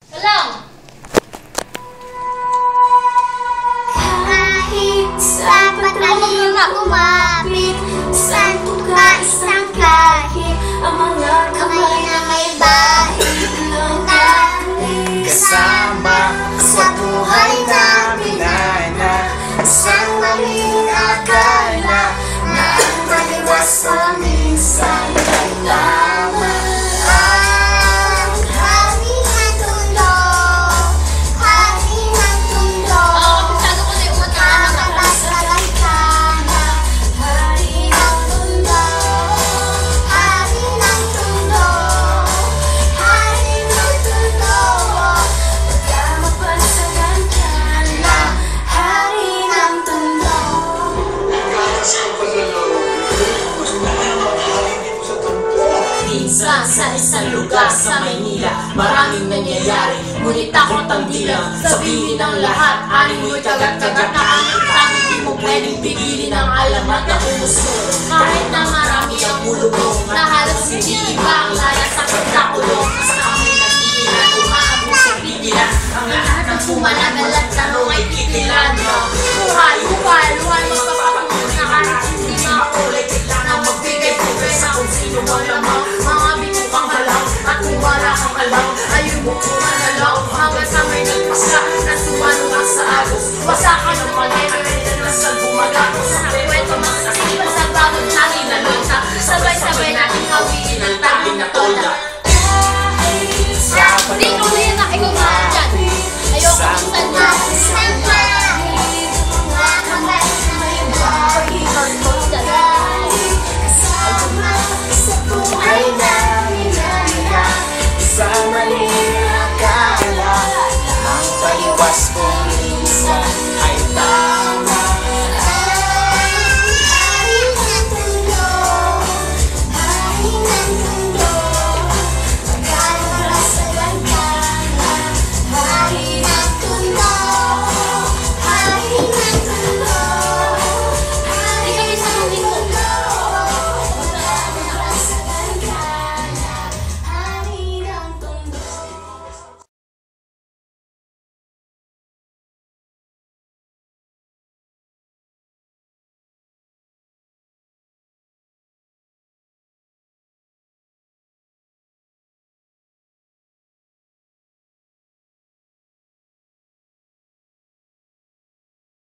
Walang! Kahit saan patalim umapit, saan ka isang kahit, ang mga kamay na may bahid natin. Kasama sa buhay namin na isang maling akala na ang taliwas sa minsan ay tama. Minsan sa isang lugar sa Maynila, maraming nangyayari, ngunit takot ang dila. Sabihin ng lahat, aling mo'y kagat-kagat na ang tanging di mo pwedeng pigilin ang alamat na umusto. Kahit na marami ang bulubong, na halos hindi iba ang laya sa pagkakulong. Basta kami nagtigilan, umaabot sa pigilan, ang lahat ng pumananal at tanong ay titilan. Buhay, buhay, buhay, magpapatungo na kahit hindi makulay, kailangan magbigay-bigay sa kung sino ang lamang. At kung wala kang alam, ayun mo kung manalaw hanggang sa may nagpasya na sumanuha sa agos. Wasakan ng pangyayari na sa bumagakos sa kwento.